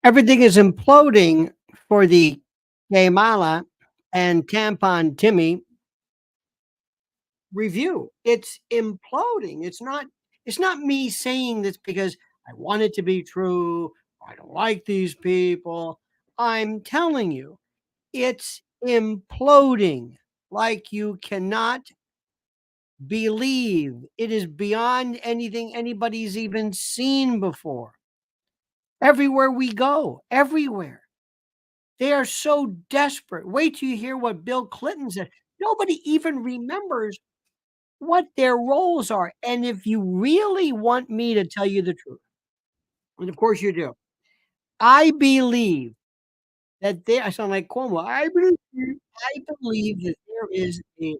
Everything is imploding for the Kamala and Tampon Timmy review. It's imploding. It's not me saying this because I want it to be true. I don't like these people. I'm telling you, it's imploding like you cannot believe. It is beyond anything anybody's even seen before. Everywhere we go, everywhere. They are so desperate. Wait till you hear what Bill Clinton said. Nobody even remembers what their roles are. And if you really want me to tell you the truth, and of course you do, I believe that there, I sound like Cuomo. I believe that there is an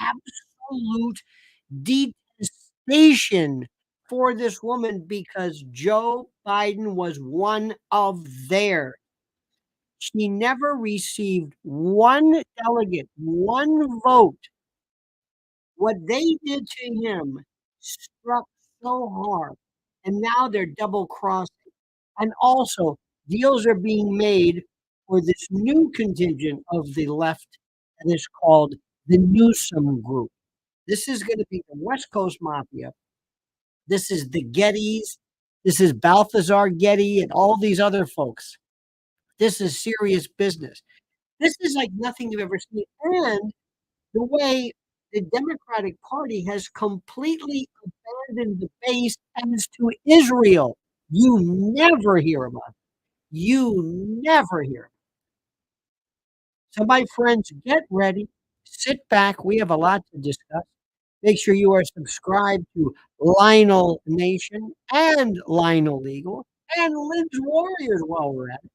absolute detestation for this woman because Joe Biden was one of theirs. She never received one delegate, one vote. What they did to him struck so hard, and now they're double crossing. And also, deals are being made for this new contingent of the left that is called the Newsom Group. This is going to be the West Coast Mafia. This is the Gettys. This is Balthazar Getty and all these other folks. This is serious business. This is like nothing you've ever seen. And the way the Democratic Party has completely abandoned the base as to Israel. You never hear about it. You never hear. So, my friends, get ready, sit back. We have a lot to discuss. Make sure you are subscribed to Lionel Nation and Lionel Legal and Lynn's Warriors while we're at it.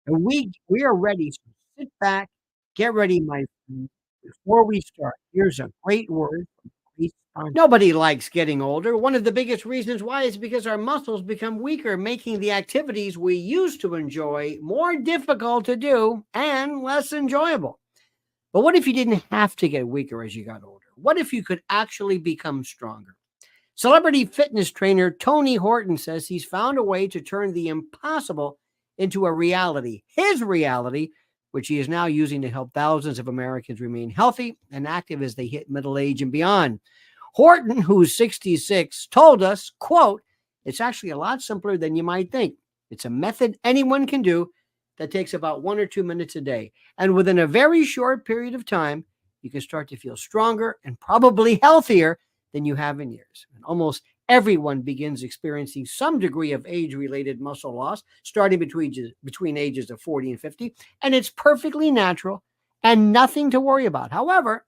And we are ready. So sit back, get ready, my friend. Before we start, here's a great word from Grace Sponsor. Nobody likes getting older. One of the biggest reasons why is because our muscles become weaker, making the activities we used to enjoy more difficult to do and less enjoyable. But what if you didn't have to get weaker as you got older? What if you could actually become stronger? Celebrity fitness trainer Tony Horton says he's found a way to turn the impossible into a reality, his reality, which he is now using to help thousands of Americans remain healthy and active as they hit middle age and beyond. Horton, who's 66, told us, quote, "It's actually a lot simpler than you might think. It's a method anyone can do that takes about 1 or 2 minutes a day. And within a very short period of time, you can start to feel stronger and probably healthier than you have in years." And almost everyone begins experiencing some degree of age-related muscle loss, starting between ages of 40 and 50, and it's perfectly natural and nothing to worry about. However,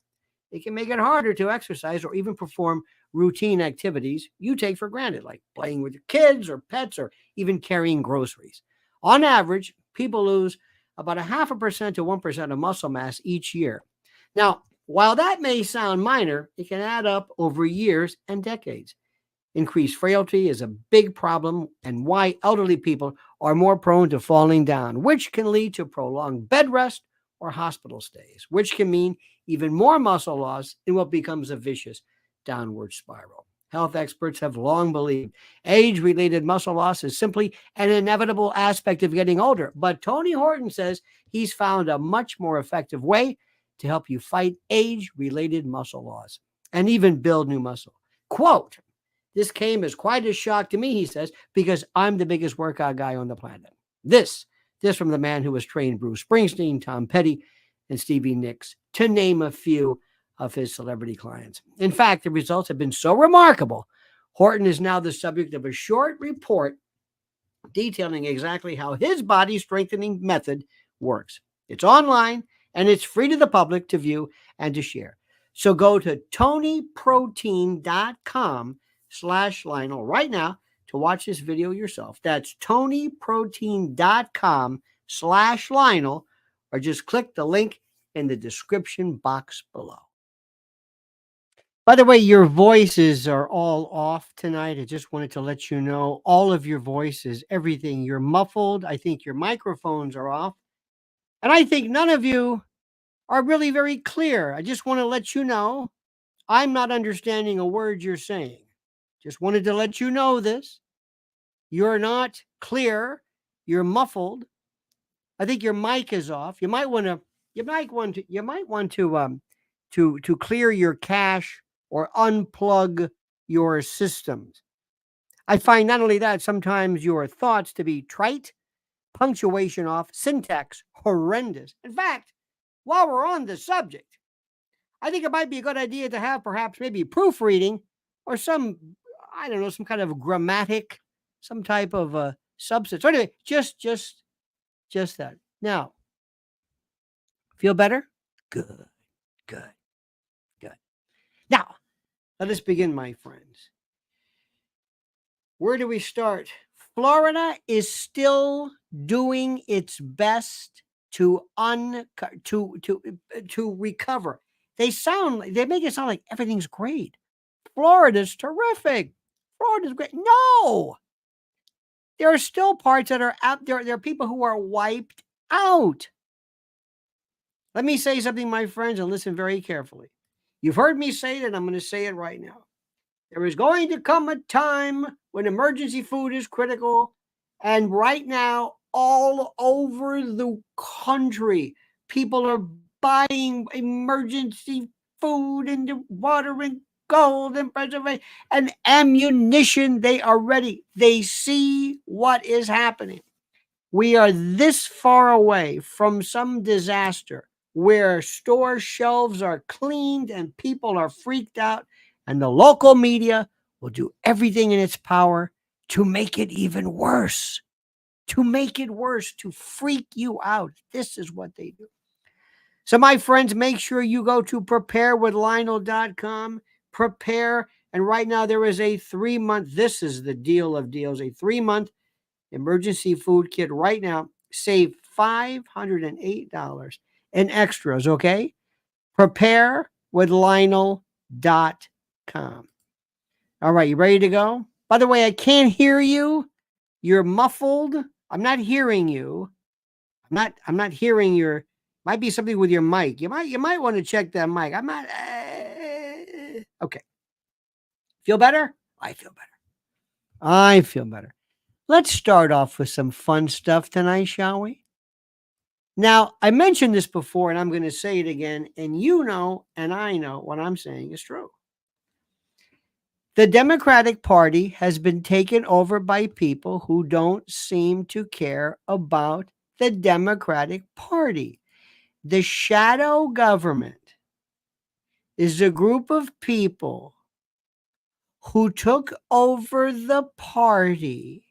it can make it harder to exercise or even perform routine activities you take for granted, like playing with your kids or pets or even carrying groceries. On average, people lose about 0.5% to 1% of muscle mass each year. Now, while that may sound minor, it can add up over years and decades. Increased frailty is a big problem and why elderly people are more prone to falling down, which can lead to prolonged bed rest or hospital stays, which can mean even more muscle loss in what becomes a vicious downward spiral. Health experts have long believed age-related muscle loss is simply an inevitable aspect of getting older, but Tony Horton says he's found a much more effective way to help you fight age-related muscle loss and even build new muscle. Quote, "This came as quite a shock to me," he says, "because I'm the biggest workout guy on the planet." This from the man who has trained Bruce Springsteen, Tom Petty, and Stevie Nicks, to name a few of his celebrity clients. In fact, the results have been so remarkable, Horton is now the subject of a short report detailing exactly how his body strengthening method works. It's online and it's free to the public to view and to share. So go to tonyprotein.com/Lionel right now to watch this video yourself. That's tonyprotein.com/Lionel, or just click the link in the description box below. By the way, your voices are all off tonight. I just wanted to let you know all of your voices, everything. You're muffled. I think your microphones are off. And I think none of you are really very clear. I just want to let you know I'm not understanding a word you're saying. Just wanted to let you know this. You're not clear You're muffled. I think your mic is off. You might want to clear your cache or unplug your systems. I find not only that, sometimes your thoughts to be trite, punctuation off, syntax horrendous. In fact, while we're on the subject, I think it might be a good idea to have perhaps maybe proofreading or some kind of grammatic, some type of substance. So anyway, just that. Now, feel better? Good, good, good. Now, let us begin, my friends. Where do we start? Florida is still doing its best to recover. They make it sound like everything's great. Florida's terrific. Florida's great. No, there are still parts that are out there. There are people who are wiped out. Let me say something, my friends, and listen very carefully. You've heard me say it, and I'm going to say it right now. There is going to come a time when emergency food is critical. And right now, all over the country, people are buying emergency food and water and gold and preservation and ammunition. They are ready. They see what is happening. We are this far away from some disaster where store shelves are cleaned and people are freaked out, and the local media will do everything in its power to make it even worse, to freak you out. This is what they do. So, my friends, make sure you go to preparewithlionel.com, prepare, and right now there is a 3-month, this is the deal of deals, a 3-month emergency food kit right now. Save $508 in extras, okay? Preparewithlionel.com. All right, you ready to go? By the way, I can't hear you. You're muffled. I'm not hearing you. I'm not hearing your. Might be something with your mic. You might want to check that mic. I'm not. Okay. Feel better? I feel better. Let's start off with some fun stuff tonight, shall we? Now, I mentioned this before, and I'm going to say it again, and you know, and I know what I'm saying is true. The Democratic Party has been taken over by people who don't seem to care about the Democratic Party. The shadow government is a group of people who took over the party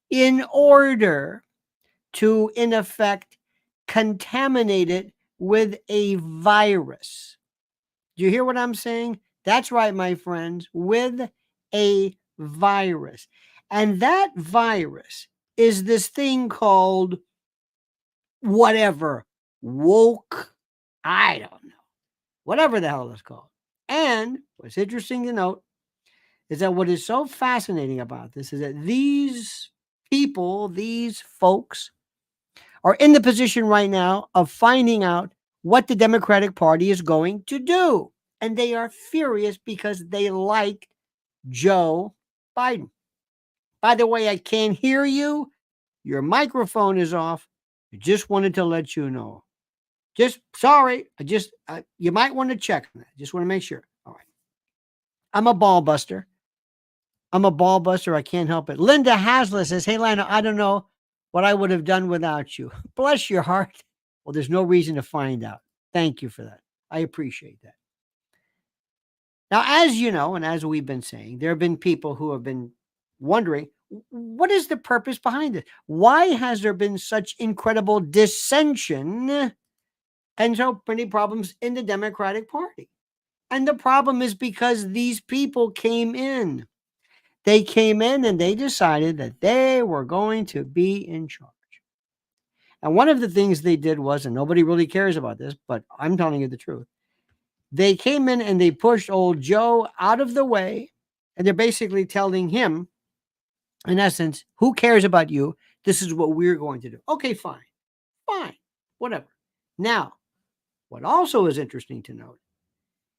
in order to, in effect, contaminate it with a virus. Do you hear what I'm saying? That's right, my friends, with a virus. And that virus is this thing called whatever, woke, I don't know, whatever the hell it's called. And what's interesting to note is that what is so fascinating about this is that these people, these folks, are in the position right now of finding out what the Democratic Party is going to do. And they are furious because they like Joe Biden. By the way, I can't hear you. Your microphone is off. I just wanted to let you know. Sorry. You might want to check on that. Just want to make sure. All right. I'm a ball buster. I can't help it. Linda Hasler says, hey, Lionel, I don't know what I would have done without you. Bless your heart. Well, there's no reason to find out. Thank you for that. I appreciate that. Now, as you know, and as we've been saying, there have been people who have been wondering, what is the purpose behind it? Why has there been such incredible dissension and so many problems in the Democratic Party? And the problem is because these people came in. They came in and they decided that they were going to be in charge. And one of the things they did was, and nobody really cares about this, but I'm telling you the truth. They came in and they pushed old Joe out of the way. And they're basically telling him, in essence, who cares about you? This is what we're going to do. Okay, fine, whatever. Now, what also is interesting to note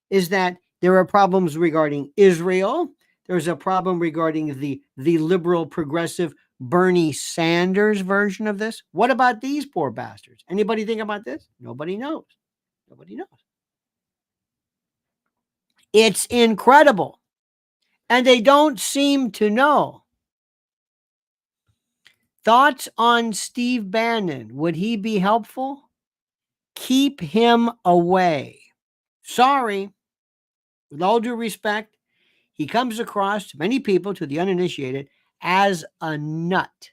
is that there are problems regarding Israel. There's a problem regarding the liberal progressive Bernie Sanders version of this. What about these poor bastards? Anybody think about this? Nobody knows. Nobody knows. It's incredible. And they don't seem to know. Thoughts on Steve Bannon? Would he be helpful? Keep him away. Sorry. With all due respect, he comes across to many people, to the uninitiated, as a nut.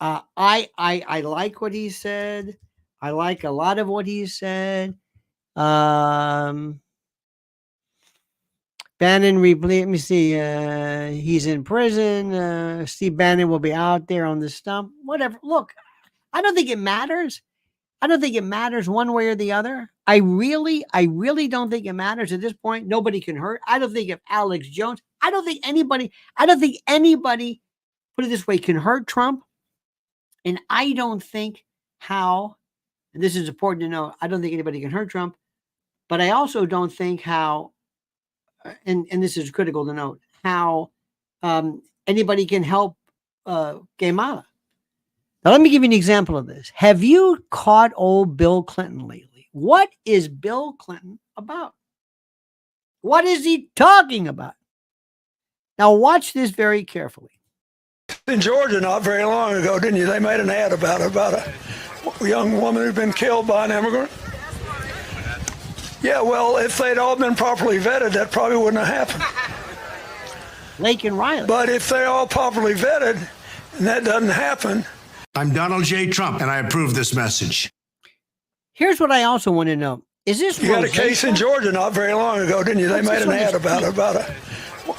I like what he said. I like a lot of what he said. Bannon, let me see. He's in prison. Steve Bannon will be out there on the stump. Whatever. Look, I don't think it matters. I don't think it matters one way or the other. I really don't think it matters at this point. Nobody can hurt. I don't think if Alex Jones, I don't think anybody, put it this way, can hurt Trump. And I don't think how, and this is important to know, I don't think anybody can hurt Trump, but I also don't think how, and this is critical to note, how anybody can help Kamala. Now, let me give you an example of this. Have you caught old Bill Clinton lately? What is Bill Clinton about? What is he talking about? Now, watch this very carefully. In Georgia not very long ago, didn't you? They made an ad about a young woman who'd been killed by an immigrant. Yeah, well, if they'd all been properly vetted, that probably wouldn't have happened. Lake and Riley. But if they're all properly vetted and that doesn't happen. I'm Donald J. Trump, and I approve this message. Here's what I also want to know. Is this You got a case in Georgia not very long ago, didn't you? They made an ad about a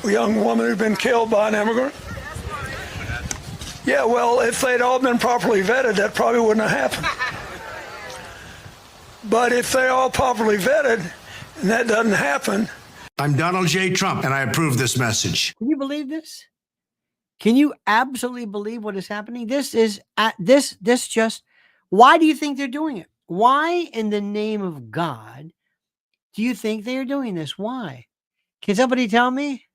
young woman who'd been killed by an immigrant. Yeah, well, if they'd all been properly vetted, that probably wouldn't have happened. But if they're all properly vetted and that doesn't happen. I'm Donald J. Trump, and I approve this message. Can you believe this? Can you absolutely believe what is happening? This is this just, why do you think they're doing it? Why in the name of God do you think they are doing this? Why? Can somebody tell me?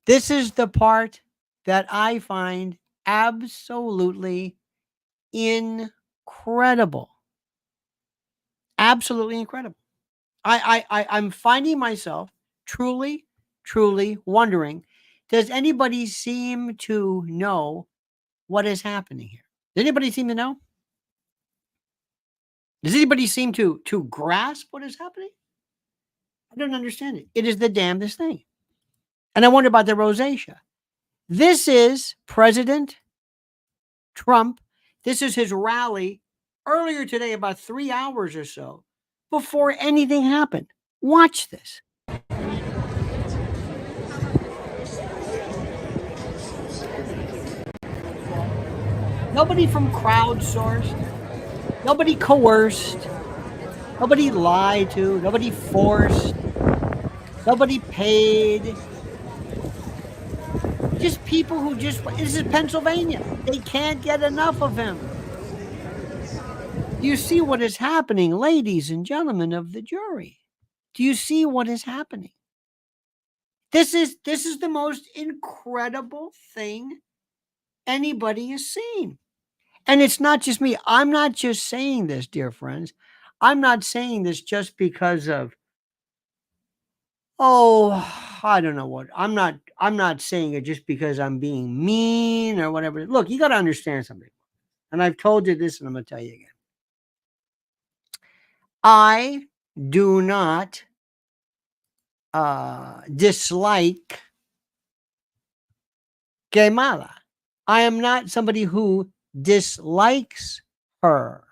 This is the part that I find absolutely incredible. Absolutely incredible. I'm finding myself truly wondering, does anybody seem to know what is happening here? Does anybody seem to know? Does anybody seem to grasp what is happening? I don't understand it. It is the damnedest thing. And I wonder about the rosacea. This is President Trump. This is his rally earlier today, about 3 hours or so before anything happened. Watch this. Nobody from crowdsourced, nobody coerced, nobody lied to, nobody forced, nobody paid. Just people who this is Pennsylvania. They can't get enough of him. Do you see what is happening, ladies and gentlemen of the jury? Do you see what is happening? This is the most incredible thing anybody has seen. And it's not just me. I'm not just saying this, dear friends. I'm not saying this just because of, I don't know what. I'm not saying it just because I'm being mean or whatever. Look, you got to understand something. And I've told you this, and I'm going to tell you again. I do not dislike Kamala. I am not somebody who dislikes her.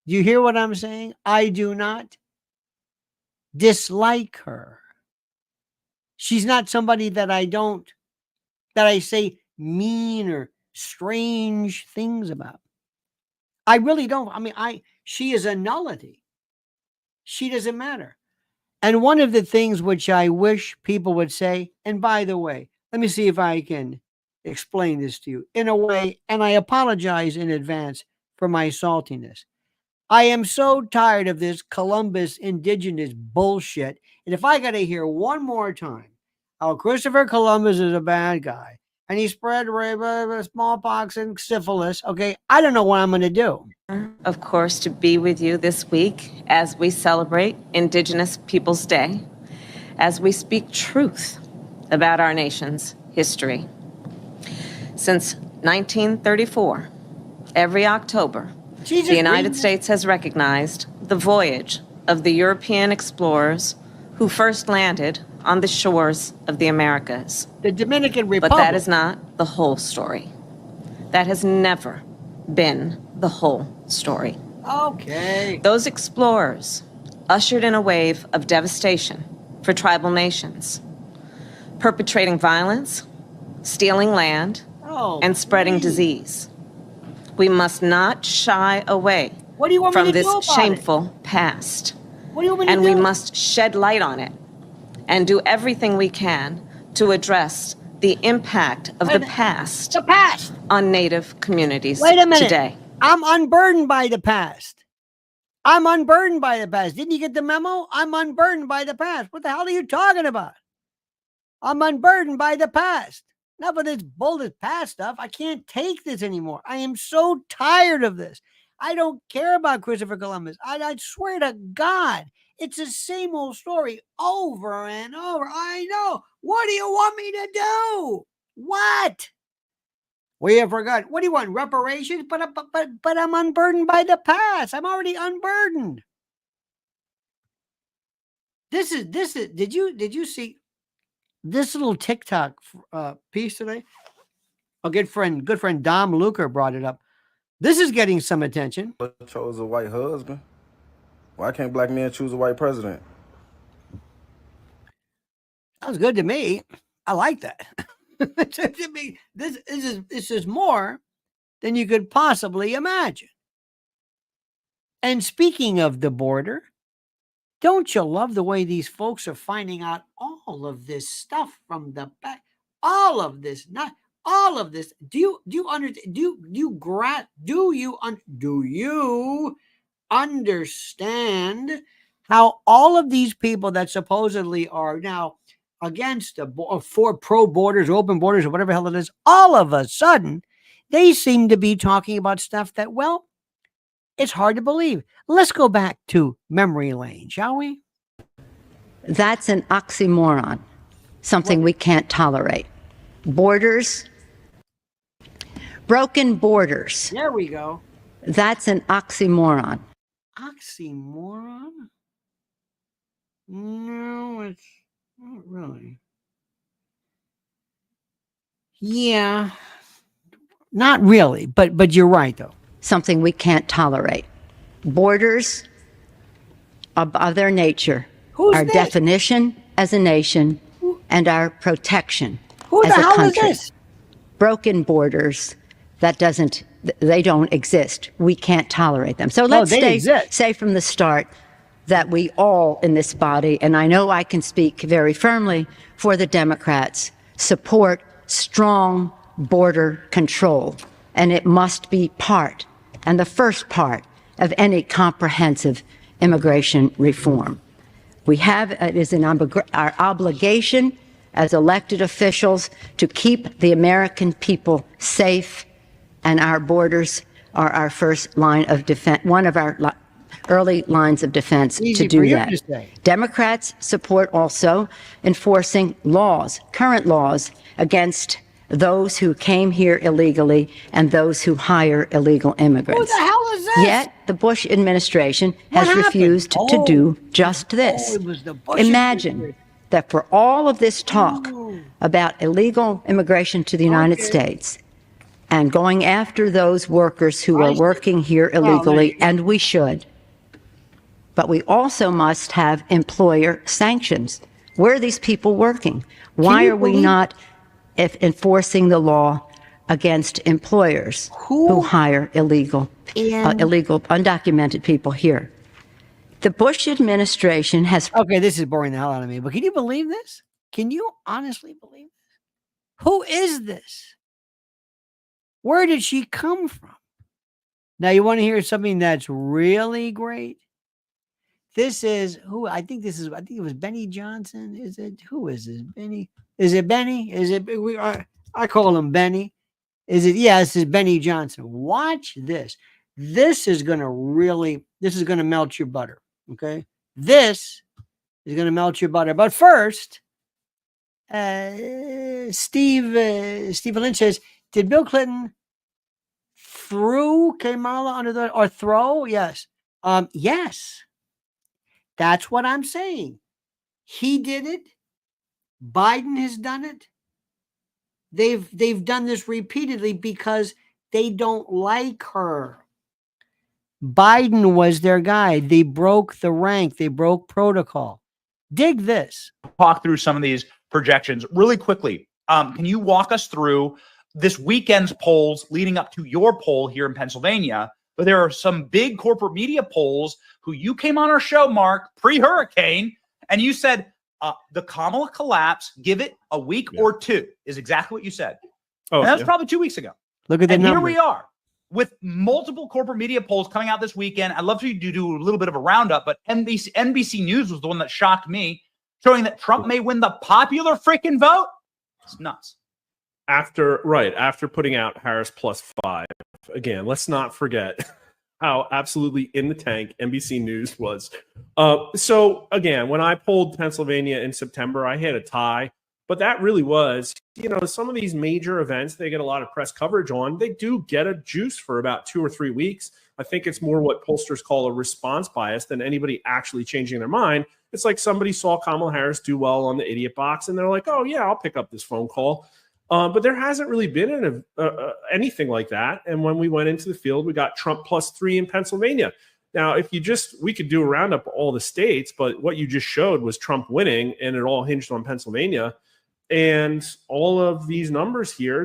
Do you hear what I'm saying? I do not dislike her. She's not somebody that I say mean or strange things about. I really don't. I mean, she is a nullity. She doesn't matter. And one of the things which I wish people would say, and by the way, let me see if I can explain this to you in a way, and I apologize in advance for my saltiness. I am so tired of this Columbus indigenous bullshit. And if I got to hear one more time how Christopher Columbus is a bad guy, and he spread smallpox and syphilis. Okay, I don't know what I'm going to do. Of course, to be with you this week as we celebrate Indigenous Peoples Day, as we speak truth about our nation's history. Since 1934, every October, the United States has recognized the voyage of the European explorers who first landed on the shores of the Americas. The Dominican Republic. But that is not the whole story. That has never been the whole story. Okay. Those explorers ushered in a wave of devastation for tribal nations, perpetrating violence, stealing land, and spreading disease. We must not shy away from this shameful past. What do you want me to and do? we must shed light on it and do everything we can to address the impact of the past on Native communities Wait a minute. today. I'm unburdened by the past. I'm unburdened by the past. Didn't you get the memo? I'm unburdened by the past. What the hell are you talking about? I'm unburdened by the past. Enough of this bullshit past stuff. I can't take this anymore. I am so tired of this. I don't care about Christopher Columbus. I swear to God, it's the same old story over and over. I know. What do you want me to do? What? We have forgotten. What do you want? Reparations? But I'm unburdened by the past. I'm already unburdened. This is. Did you see this little TikTok piece today? A good friend Dom Luker brought it up. This is getting some attention. Chose a white husband. Why can't black men choose a white president? Sounds good to me. I like that. To me, this is more than you could possibly imagine. And speaking of the border, don't you love the way these folks are finding out all of this stuff from the back? All of this, not all of this. Do you understand? Do you understand how all of these people that supposedly are now against for pro borders, open borders, or whatever the hell it is, all of a sudden they seem to be talking about stuff that, well, it's hard to believe. Let's go back to memory lane, shall we? That's an oxymoron, something we can't tolerate. Borders, broken borders. There we go. That's an oxymoron. Oxymoron? No, it's not really. Yeah, not really, but you're right, though. Something we can't tolerate. Borders, of their nature, our definition as a nation and our protection as a country. Is this? Broken borders, they don't exist. We can't tolerate them. So let's say from the start that we all in this body, and I know I can speak very firmly for the Democrats, support strong border control. And it must be part, and the first part, of any comprehensive immigration reform. It is our obligation as elected officials to keep the American people safe, and our borders are our first line of defense, one of our early lines of defense to do that. Democrats support also enforcing laws, current laws, against those who came here illegally and those who hire illegal immigrants. Who the hell is this? Yet the Bush administration has refused to do just this. Imagine that for all of this talk about illegal immigration to the United States and going after those workers who are working here illegally, and we should, but we also must have employer sanctions. Where are these people working? Why are we not enforcing the law against employers who hire illegal, undocumented people here? The Bush administration has... Okay, this is boring the hell out of me, but can you believe this? Can you honestly believe this? Who is this? Where did she come from? Now, you want to hear something that's really great? This is who I think it was Benny Johnson. Is it? Who is this? Benny? Is it Benny? Is it? I call him Benny. Is it? Yeah, this is Benny Johnson. Watch this. This is going to melt your butter. Okay. This is going to melt your butter. But first, Steve Lynch says, did Bill Clinton threw Kamala under the, or throw? Yes. Yes. That's what I'm saying. He did it. Biden has done it. They've done this repeatedly because they don't like her. Biden was their guy. They broke the rank. They broke protocol. Dig this. Talk through some of these projections really quickly. Can you walk us through this weekend's polls leading up to your poll here in Pennsylvania? But there are some big corporate media polls who you came on our show, Mark, pre-hurricane, and you said the Kamala collapse, give it a week or two, is exactly what you said. Oh, and that's probably 2 weeks ago. Look at the numbers. Here we are with multiple corporate media polls coming out this weekend. I'd love for you to do a little bit of a roundup, but NBC News was the one that shocked me, showing that Trump may win the popular freaking vote. It's nuts. After putting out Harris +5. Again, let's not forget how absolutely in the tank NBC News was. So again, when I polled Pennsylvania in September, I had a tie, but that really was, some of these major events they get a lot of press coverage on, they do get a juice for about 2 or 3 weeks. I think it's more what pollsters call a response bias than anybody actually changing their mind. It's like somebody saw Kamala Harris do well on the idiot box and they're like, oh yeah, I'll pick up this phone call. But there hasn't really been anything like that. And when we went into the field, we got Trump +3 in Pennsylvania. Now, we could do a roundup of all the states, but what you just showed was Trump winning, and it all hinged on Pennsylvania. And all of these numbers here,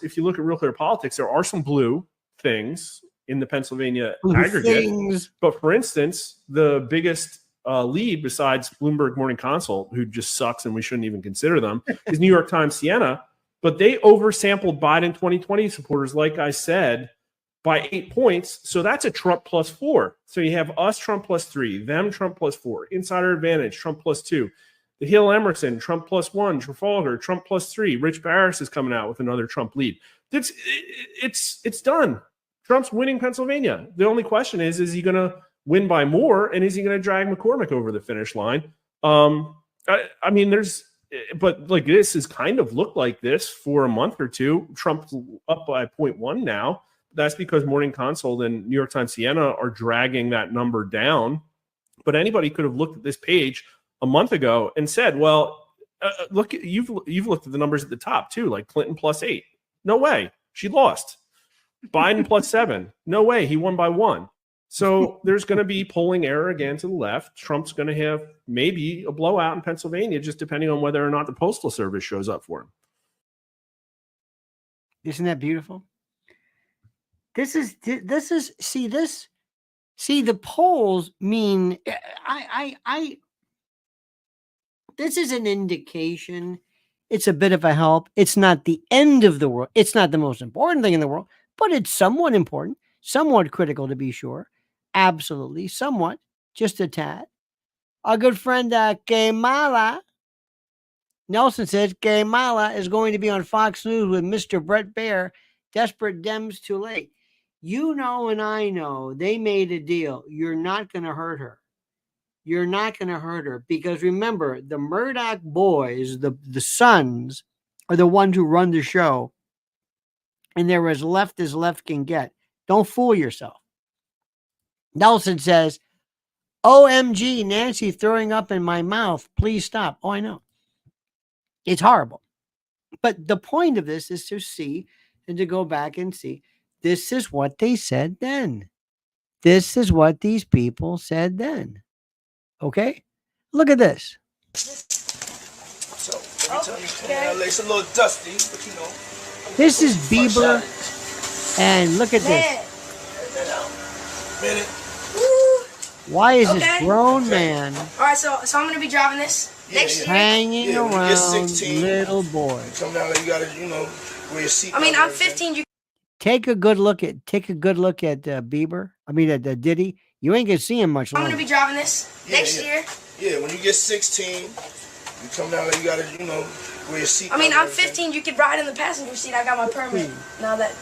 if you look at Real Clear Politics, there are some blue things in the Pennsylvania aggregate. But for instance, the biggest lead besides Bloomberg Morning Consult, who just sucks and we shouldn't even consider them, is New York Times Siena. But they oversampled Biden 2020 supporters, like I said, by 8 points. So that's a Trump +4. So you have us, Trump +3, them, Trump +4, Insider Advantage, Trump +2, the Hill Emerson, Trump +1, Trafalgar, Trump +3. Rich Barris is coming out with another Trump lead. It's done. Trump's winning Pennsylvania. The only question is he going to win by more, and is he going to drag McCormick over the finish line? But like this has kind of looked like this for a month or two. Trump's up by 0.1 now. That's because Morning Consult and New York Times Siena are dragging that number down. But anybody could have looked at this page a month ago and said, well, look, you've looked at the numbers at the top too, like Clinton +8. No way. She lost. Biden +7. No way. He won by 1. So there's going to be polling error again to the left. Trump's going to have maybe a blowout in Pennsylvania, just depending on whether or not the Postal Service shows up for him. Isn't that beautiful? See, the polls mean, this is an indication. It's a bit of a help. It's not the end of the world. It's not the most important thing in the world, but it's somewhat important, somewhat critical to be sure. Absolutely, somewhat, just a tad. Our good friend Kamala Nelson says Kamala is going to be on Fox News with Mr. Brett Baier. Desperate Dems too late. You know, and I know they made a deal. You're not going to hurt her. You're not going to hurt her because remember, the Murdoch boys, the sons, are the ones who run the show, and they're as left can get. Don't fool yourself. Nelson says, OMG, Nancy throwing up in my mouth. Please stop. Oh, I know. It's horrible. But the point of this is to see and to go back and see. This is what they said then. This is what these people said then. Okay? Look at this. So, it's a little dusty, but you know. This is Bieber. And look at this. Why is this grown man Alright, so I'm gonna be driving this next year. hanging around 16, little boys? Come down, you gotta, wear your seat. I mean, I'm 15. Take a good look at Bieber. I mean at Diddy. You ain't gonna see him much I'm longer. gonna be driving this next year. Yeah, when you get 16, You come down like you gotta, you know, wear your seat. I mean, I'm 15. You could ride in the passenger seat. I got my permit. Not yet.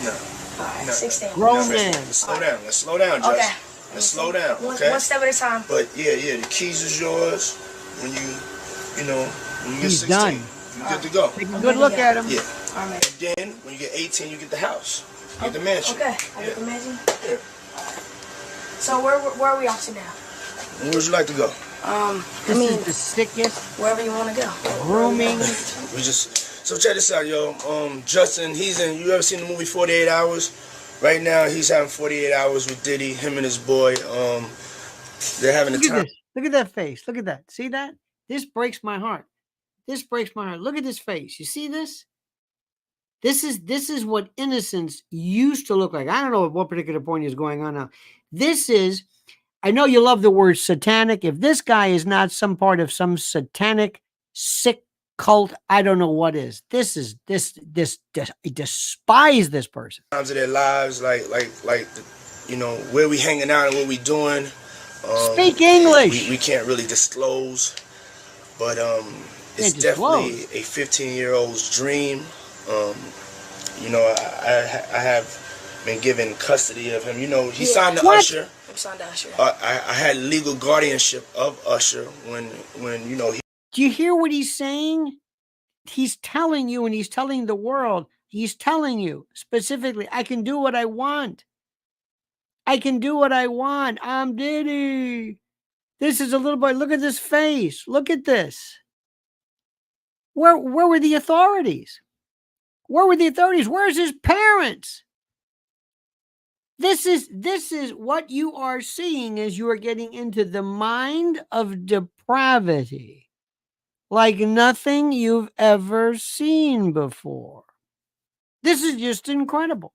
No. All right, 16. Grown man. Let's slow down. Let's slow down, Judge. Okay. Let's slow down. Okay. One step at a time. But yeah, the keys is yours when you know, when you get 16. Done. You good to go. Take a good look at him. Yeah. All right. And then when you get 18, you get the house. You get the mansion. Okay. I get the mansion. Yeah. So where are we off to now? Where would you like to go? This is the sickest. Wherever you want to go. Grooming. We just so check this out, yo. Justin, he's in. You ever seen the movie 48 Hours? Right now, he's having 48 hours with Diddy. Him and his boy. They're having a time. Look at that face. Look at that. See that? This breaks my heart. This breaks my heart. Look at this face. You see this? This is what innocence used to look like. I don't know at what particular point is going on now. This is. I know you love the word satanic. If this guy is not some part of some satanic sick cult, I don't know what is. I despise this person. Times of their lives, like, you know, where we hanging out and what we doing. Speak English. We can't really disclose, but it's definitely a 15-year-old's dream. You know, I have been given custody of him. You know, he signed to Usher. I'm signed to Usher. I had legal guardianship of Usher when you know. Do you hear what he's saying? He's telling you, and he's telling the world. He's telling you specifically, I can do what I want. I can do what I want. I'm Diddy. This is a little boy. Look at this face. Look at this. Where were the authorities? Where were the authorities? Where's his parents? This is what you are seeing as you are getting into the mind of depravity, like nothing you've ever seen before. This is just incredible.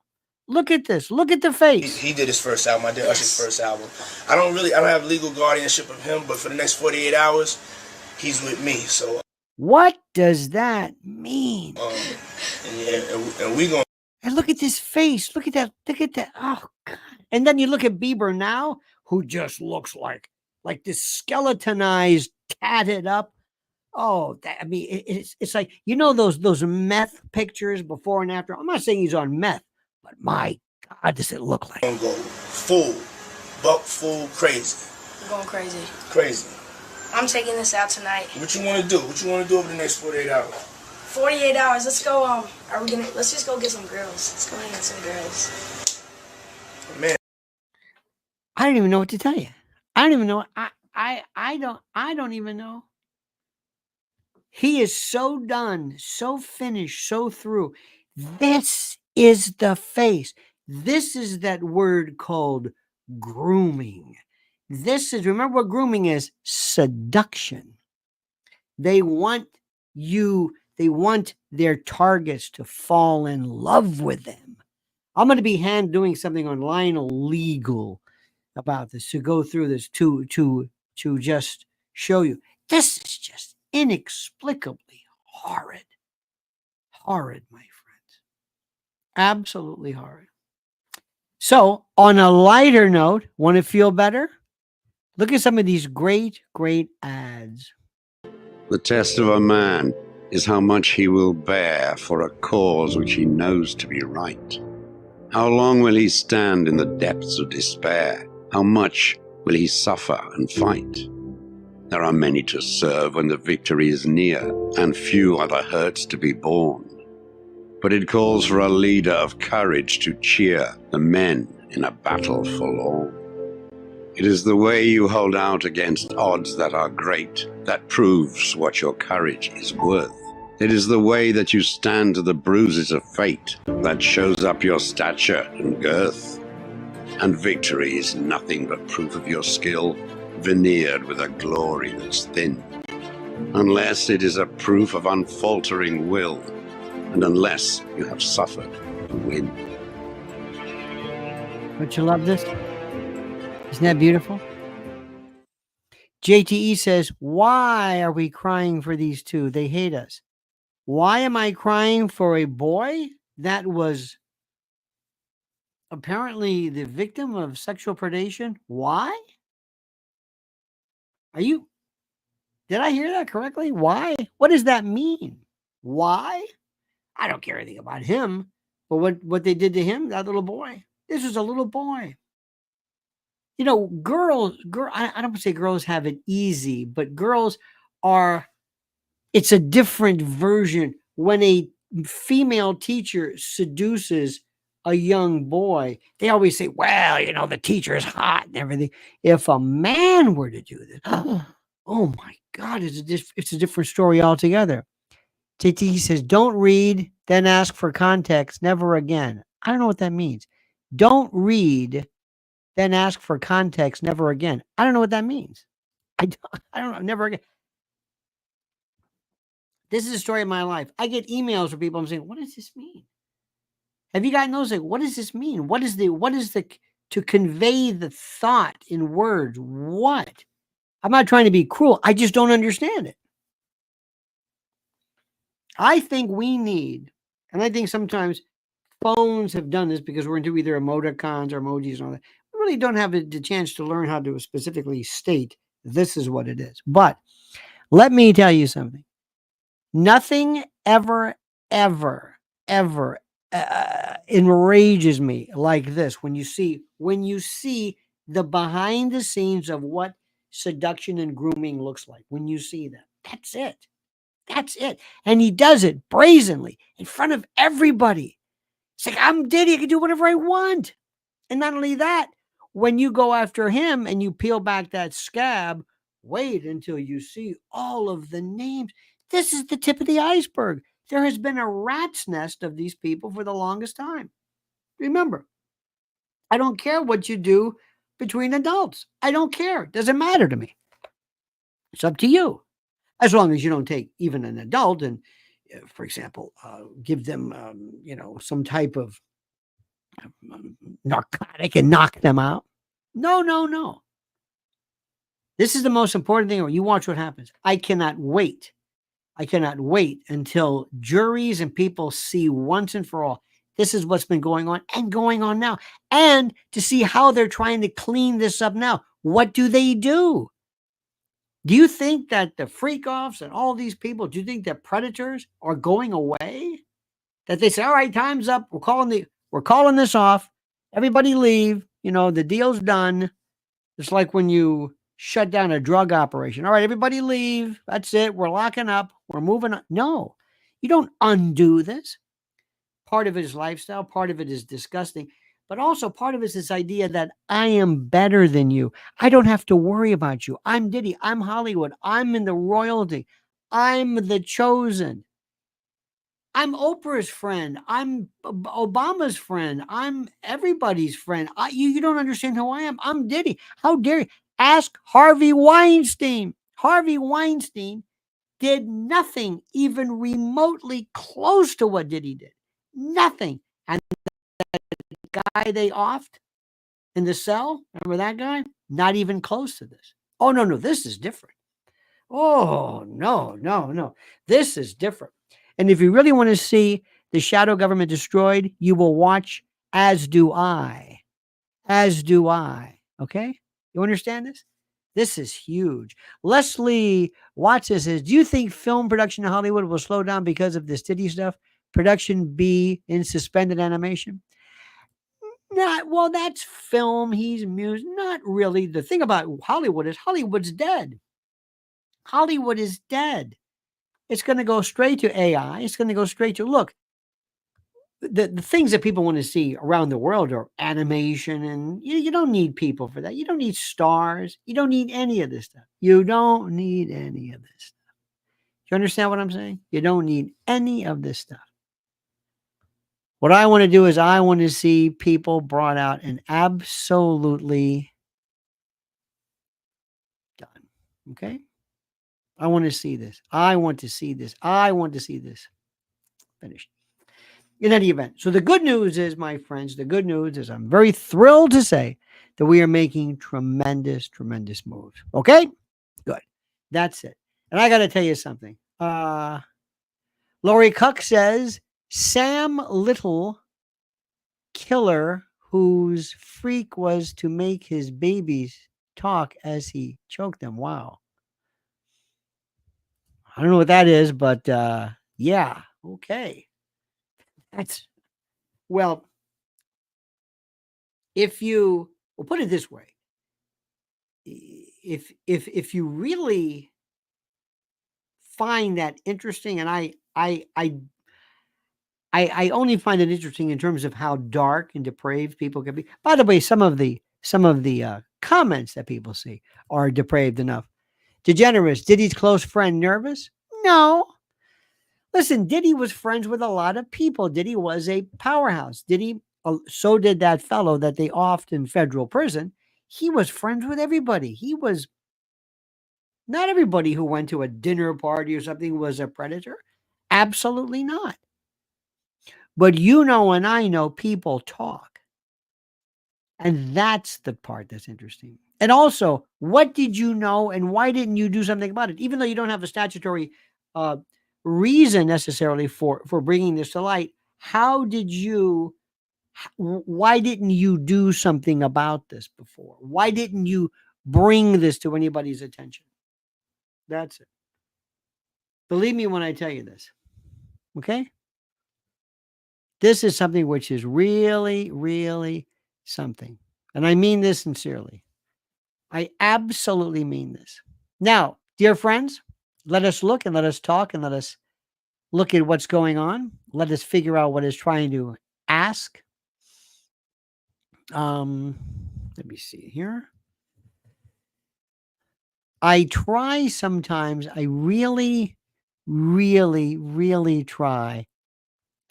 Look at this. Look at the face. He did his first album. I did Usher's first album. I don't have legal guardianship of him, but for the next 48 hours, he's with me. So what does that mean? And we gonna. And look at this face. Look at that. Look at that. Oh, God. And then you look at Bieber now, who just looks like this skeletonized, tatted up. Oh, I mean, it's like, you know, those meth pictures before and after. I'm not saying he's on meth, but my God, does it look like? I'm going to go full crazy. I'm going crazy. Crazy. I'm taking this out tonight. What you want to do? What you want to do over the next 48 hours? 48 hours. Let's go. Let's just go get some girls. Let's go hang with some girls. Man, I don't even know what to tell you. I don't even know. I don't even know. He is so done, so finished, so through. This is the face. This is that word called grooming. This is, remember what grooming is? Seduction. They want their targets to fall in love with them. I'm going to be doing something on Lionel Legal about this, to go through this, to just show you. This is just inexplicably horrid. Horrid, my friends. Absolutely horrid. So, on a lighter note, want to feel better? Look at some of these great ads. The test of a man is how much he will bear for a cause which he knows to be right. How long will he stand in the depths of despair? How much will he suffer and fight? There are many to serve when the victory is near, and few are the hurts to be borne. But it calls for a leader of courage to cheer the men in a battle forlorn. It is the way you hold out against odds that are great that proves what your courage is worth. It is the way that you stand to the bruises of fate that shows up your stature and girth. And victory is nothing but proof of your skill, veneered with a glory that's thin. Unless it is a proof of unfaltering will, and unless you have suffered to win. Don't you love this? Isn't that beautiful? JTE says, why are we crying for these two? They hate us. Why am I crying for a boy that was apparently the victim of sexual predation? Why? Did I hear that correctly? Why? What does that mean? Why? I don't care anything about him, but what they did to him, that little boy. This is a little boy. You know, I don't say girls have it easy, but girls it's a different version. When a female teacher seduces a young boy, they always say, well, you know, the teacher is hot and everything. If a man were to do this, oh my God, it's a different story altogether. JT says, don't read, then ask for context, never again. I don't know what that means. Don't read, then ask for context, never again. I don't know what that means. I don't know, never again. This is the story of my life. I get emails from people. I'm saying, what does this mean? Have you gotten those? Like, what does this mean? What is to convey the thought in words? What? I'm not trying to be cruel. I just don't understand it. I think we need, and I think sometimes phones have done this because we're into either emoticons or emojis and all that. We really don't have the chance to learn how to specifically state this is what it is. But let me tell you something. Nothing ever enrages me like this when you see the behind the scenes of what seduction and grooming looks like. When you see that, that's it. And he does it brazenly in front of everybody. It's like, I'm Diddy, I can do whatever I want. And not only that, when you go after him and you peel back that scab, wait until you see all of the names. This is the tip of the iceberg. There has been a rat's nest of these people for the longest time. Remember, I don't care what you do between adults. I don't care. It doesn't matter to me. It's up to you. As long as you don't take even an adult and, for example, give them, some type of narcotic and knock them out. No. This is the most important thing. You watch what happens. I cannot wait until juries and people see once and for all, this is what's been going on and going on now. And to see how they're trying to clean this up now. What do they do? Do you think that the freak-offs and all these people, do you think that predators are going away? That they say, all right, time's up. We're calling this off. Everybody leave. The deal's done. It's like when you shut down a drug operation. All right, everybody leave. That's it. We're locking up. We're moving on. No, you don't undo this. Part of it is lifestyle. Part of it is disgusting. But also part of it is this idea that I am better than you. I don't have to worry about you. I'm Diddy. I'm Hollywood. I'm in the royalty. I'm the chosen. I'm Oprah's friend. I'm Obama's friend. I'm everybody's friend. You don't understand who I am. I'm Diddy. How dare you? Ask Harvey Weinstein. Harvey Weinstein did nothing even remotely close to what Diddy did. Nothing. And that guy they offed in the cell, remember that guy? Not even close to this. Oh, no, this is different. Oh, no. This is different. And if you really want to see the shadow government destroyed, you will watch As Do I. Okay? You understand this? This is huge. Leslie Watson says, do you think film production in Hollywood will slow down because of this Diddy stuff? Production be in suspended animation? Well, that's film. He's music. Not really. The thing about Hollywood is Hollywood's dead. Hollywood is dead. It's going to go straight to AI. It's going to go straight to, look, the things that people want to see around the world are animation, and you don't need people for that. You don't need stars. You don't need any of this stuff. You don't need any of this stuff. You understand what I'm saying? You don't need any of this stuff. What I want to do is I want to see people brought out and absolutely done. Okay? I want to see this. I want to see this. Finished. In any event. So the good news is, my friends, I'm very thrilled to say that we are making tremendous moves. Okay? Good. That's it. And I got to tell you something. Lori Cook says, Sam Little killer whose freak was to make his babies talk as he choked them. Wow. I don't know what that is, but yeah, okay. That's well, if you will put it this way, if you really find that interesting, and I only find it interesting in terms of how dark and depraved people can be. By the way, some of the comments that people see are depraved enough. Degenerous, Diddy's close friend nervous? No. Listen, Diddy was friends with a lot of people. Diddy was a powerhouse. Diddy, so did that fellow that they offed in federal prison. He was friends with everybody. He was, not everybody who went to a dinner party or something was a predator. Absolutely not. But you know, and I know people talk. And that's the part that's interesting. And also, what did you know and why didn't you do something about it? Even though you don't have a statutory reason necessarily for bringing this to light, why didn't you do something about this before? Why didn't you bring this to anybody's attention? That's it. Believe me when I tell you this. Okay? This is something which is really, really something. And I mean this sincerely. I absolutely mean this. Now, dear friends, let us look and let us talk and let us look at what's going on. Let us figure out what is trying to ask. Let me see here. I try sometimes, I really, really, really try.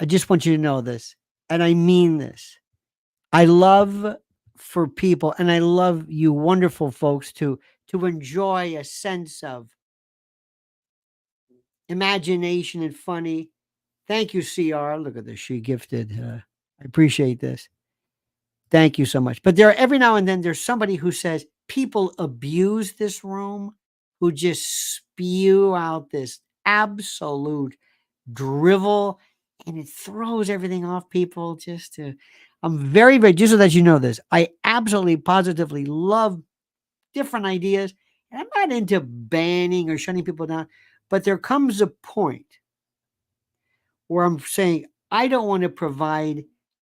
I just want you to know this, and I mean this. I love for people, and I love you wonderful folks to enjoy a sense of imagination and funny. Thank you, CR. Look at this. She gifted. I appreciate this. Thank you so much. But there, every now and then, there's somebody who says people abuse this room, who just spew out this absolute drivel, and it throws everything off people. I'm very, very, just so that you know this, I absolutely, positively love different ideas. And I'm not into banning or shutting people down, but there comes a point where I'm saying I don't want to provide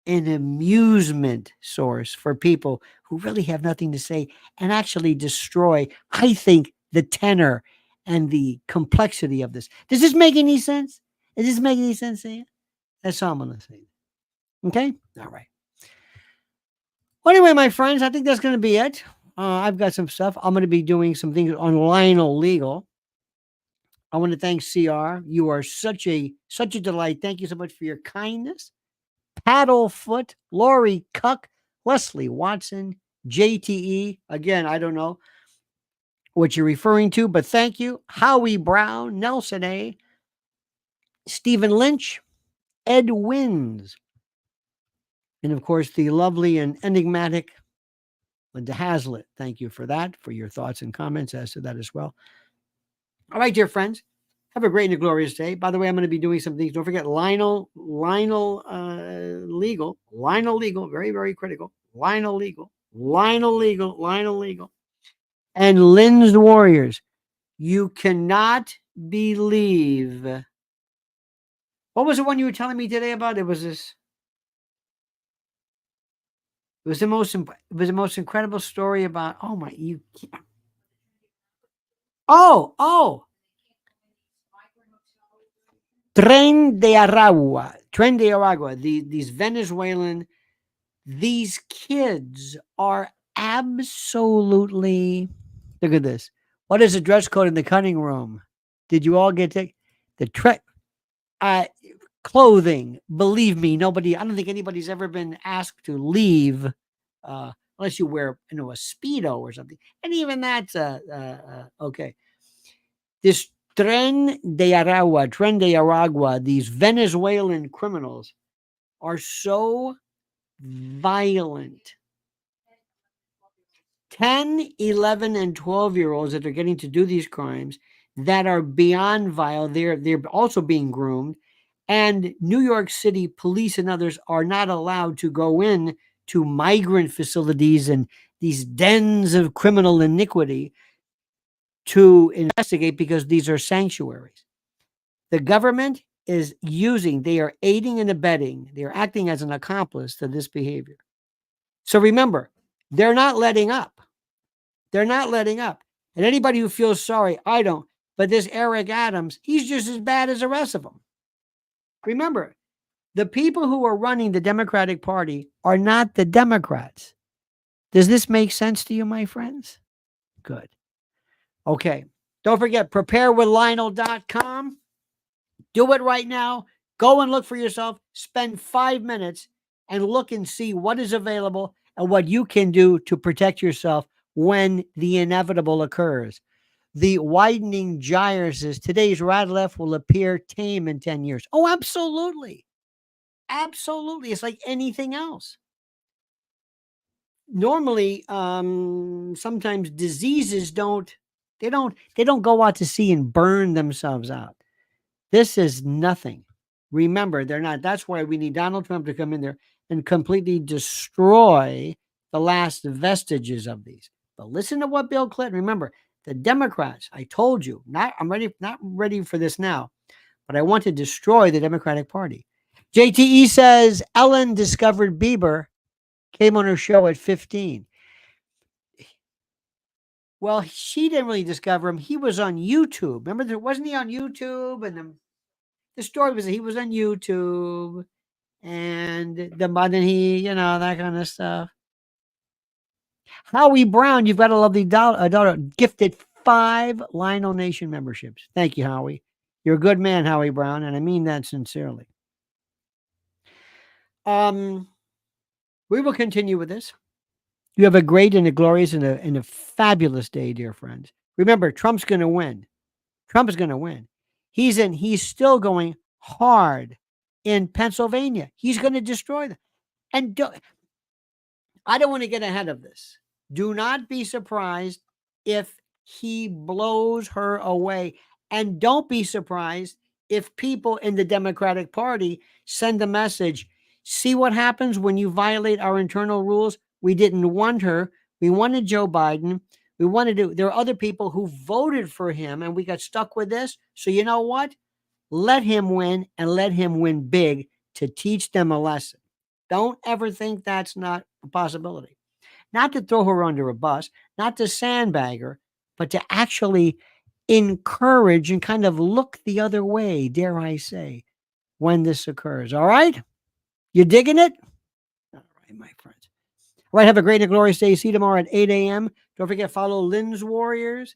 an amusement source for people who really have nothing to say and actually destroy, I think, the tenor and the complexity of this. Does this make any sense? Does this make any sense to you? That's all I'm going to say. Okay? All right. Well, anyway, my friends, I think that's going to be it. I've got some stuff. I'm going to be doing some things on Lionel Legal. I want to thank CR. You are such a delight. Thank you so much for your kindness. Paddlefoot, Lori Cuck, Leslie Watson, JTE. Again, I don't know what you're referring to, but thank you. Howie Brown, Nelson A., Stephen Lynch, Ed Wins, and of course, the lovely and enigmatic Linda Hazlitt. Thank you for that, for your thoughts and comments as to that as well. All right, dear friends, have a great and a glorious day. By the way, I'm going to be doing some things. Don't forget Lionel Legal, very, very critical. Lionel Legal, and Lynn's Warriors. You cannot believe. What was the one you were telling me today about? It was this. It was the most incredible story about. Oh my! Tren de Aragua. These Venezuelan. These kids are absolutely. Look at this. What is the dress code in the cutting room? Did you all get the clothing? Believe me, nobody. I don't think anybody's ever been asked to leave, unless you wear, a Speedo or something. And even that's okay. This Tren de Aragua. These Venezuelan criminals are so violent. 10, 11, and 12-year-olds that are getting to do these crimes that are beyond vile. They're also being groomed. And New York City police and others are not allowed to go in to migrant facilities and these dens of criminal iniquity to investigate because these are sanctuaries. The government is they are aiding and abetting, they are acting as an accomplice to this behavior. So remember, they're not letting up. They're not letting up. And anybody who feels sorry, I don't, but this Eric Adams, he's just as bad as the rest of them. Remember, the people who are running the Democratic Party are not the Democrats. Does this make sense to you, my friends? Good. Okay. Don't forget, preparewithlionel.com. Do it right now. Go and look for yourself. Spend 5 minutes and look and see what is available and what you can do to protect yourself when the inevitable occurs. The widening gyre says today's RadLeft will appear tame in 10 years. Oh, absolutely. Absolutely. It's like anything else. Normally, sometimes diseases don't go out to sea and burn themselves out. This is nothing. Remember, they're not. That's why we need Donald Trump to come in there and completely destroy the last vestiges of these. But listen to what Bill Clinton, remember, the Democrats, I told you, not ready for this now, but I want to destroy the Democratic Party. JTE says Ellen discovered Bieber, came on her show at 15. Well, she didn't really discover him. He was on YouTube. Remember, wasn't he on YouTube? And the story was that he was on YouTube, and then he, that kind of stuff. Howie Brown, you've got a lovely daughter, gifted 5 Lionel Nation memberships. Thank you, Howie. You're a good man, Howie Brown, and I mean that sincerely. We will continue with this. You have a great and a glorious and a fabulous day, dear friends. Remember, Trump's going to win. Trump is going to win. He's still going hard in Pennsylvania. He's going to destroy them. And I don't want to get ahead of this. Do not be surprised if he blows her away. And don't be surprised if people in the Democratic Party send a message. See what happens when you violate our internal rules? We didn't want her. We wanted Joe Biden. There are other people who voted for him and we got stuck with this. So you know what? Let him win and let him win big to teach them a lesson. Don't ever think that's not a possibility. Not to throw her under a bus, not to sandbag her, but to actually encourage and kind of look the other way, dare I say, when this occurs. All right? You digging it? All right, my friends. All right, have a great and glorious day. See you tomorrow at 8 a.m. Don't forget, follow Lynn's Warriors.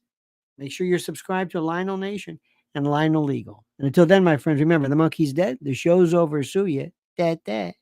Make sure you're subscribed to Lionel Nation and Lionel Legal. And until then, my friends, remember, the monkey's dead. The show's over. Sue ya. That.